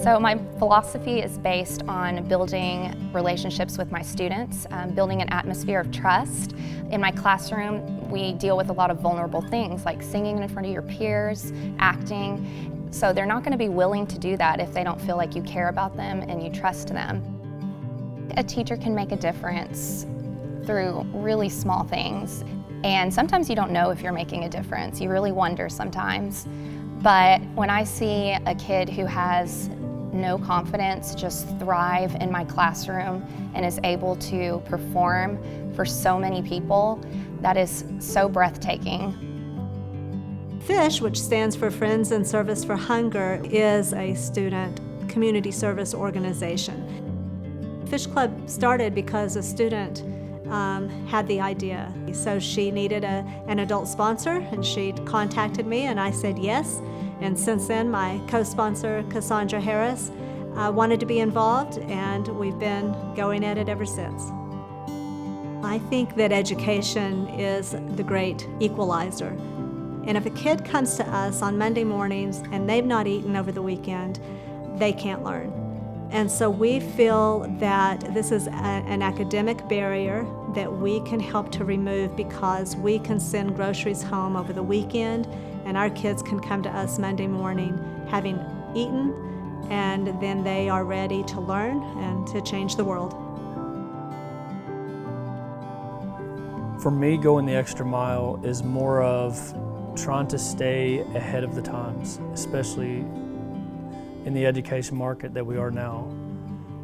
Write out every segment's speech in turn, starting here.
So my philosophy is based on building relationships with my students, building an atmosphere of trust. In my classroom, we deal with a lot of vulnerable things like singing in front of your peers, acting. So they're not going to be willing to do that if they don't feel like you care about them and you trust them. A teacher can make a difference through really small things. And sometimes you don't know if you're making a difference. You really wonder sometimes. But when I see a kid who has no confidence just thrive in my classroom and is able to perform for so many people, that is so breathtaking. FISH, which stands for Friends in Service for Hunger, is a student community service organization. FISH Club started because a student had the idea. So she needed an adult sponsor, and she contacted me and I said yes. And since then, my co-sponsor, Cassandra Harris, wanted to be involved, and we've been going at it ever since. I think that education is the great equalizer. And if a kid comes to us on Monday mornings and they've not eaten over the weekend, they can't learn. And so we feel that this is an academic barrier that we can help to remove, because we can send groceries home over the weekend and our kids can come to us Monday morning having eaten, and then they are ready to learn and to change the world. For me, going the extra mile is more of trying to stay ahead of the times, especially in the education market that we are now.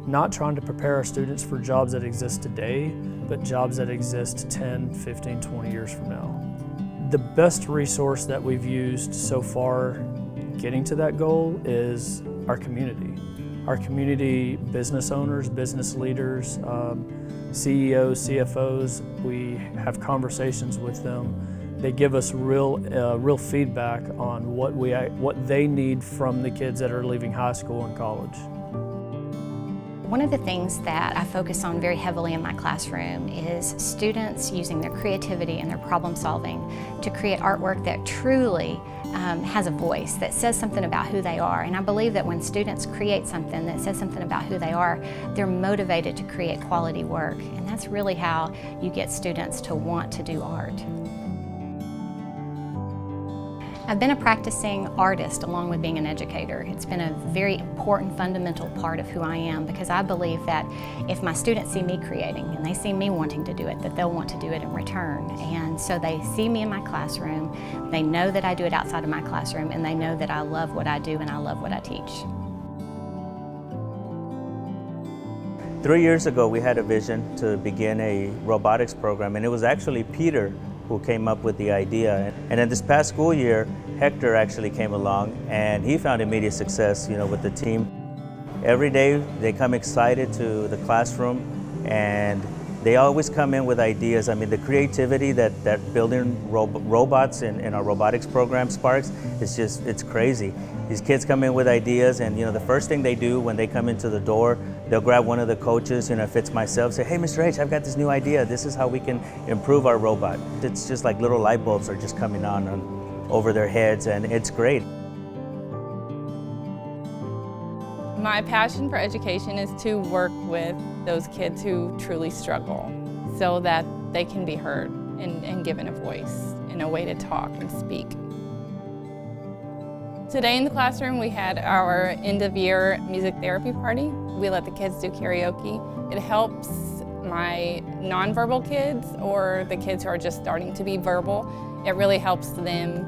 Not trying to prepare our students for jobs that exist today, but jobs that exist 10, 15, 20 years from now. The best resource that we've used so far getting to that goal is our community. Our community business owners, business leaders, CEOs, CFOs, we have conversations with them. They give us real feedback on what they need from the kids that are leaving high school and college. One of the things that I focus on very heavily in my classroom is students using their creativity and their problem solving to create artwork that truly has a voice, that says something about who they are. And I believe that when students create something that says something about who they are, they're motivated to create quality work. And that's really how you get students to want to do art. I've been a practicing artist along with being an educator. It's been a very important, fundamental part of who I am, because I believe that if my students see me creating and they see me wanting to do it, that they'll want to do it in return. And so they see me in my classroom, they know that I do it outside of my classroom, and they know that I love what I do and I love what I teach. 3 years ago, we had a vision to begin a robotics program, and it was actually Peter who came up with the idea. And in this past school year, Hector actually came along and he found immediate success, with the team. Every day they come excited to the classroom, and they always come in with ideas. I mean, the creativity that building robots in our robotics program sparks, it's crazy. These kids come in with ideas, and the first thing they do when they come into the door, they'll grab one of the coaches, if it's myself, say, "Hey, Mr. H, I've got this new idea. This is how we can improve our robot." It's just like little light bulbs are just coming on over their heads, and it's great. My passion for education is to work with those kids who truly struggle so that they can be heard and given a voice and a way to talk and speak. Today in the classroom we had our end-of-year music therapy party. We let the kids do karaoke. It helps my nonverbal kids, or the kids who are just starting to be verbal. It really helps them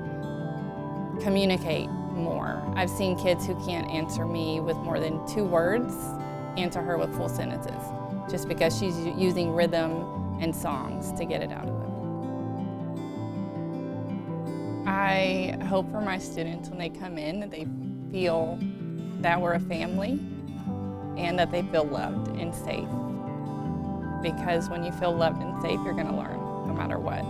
communicate more. I've seen kids who can't answer me with more than 2 words answer her with full sentences, just because she's using rhythm and songs to get it out of them. I hope for my students when they come in that they feel that we're a family and that they feel loved and safe. Because when you feel loved and safe, you're going to learn no matter what.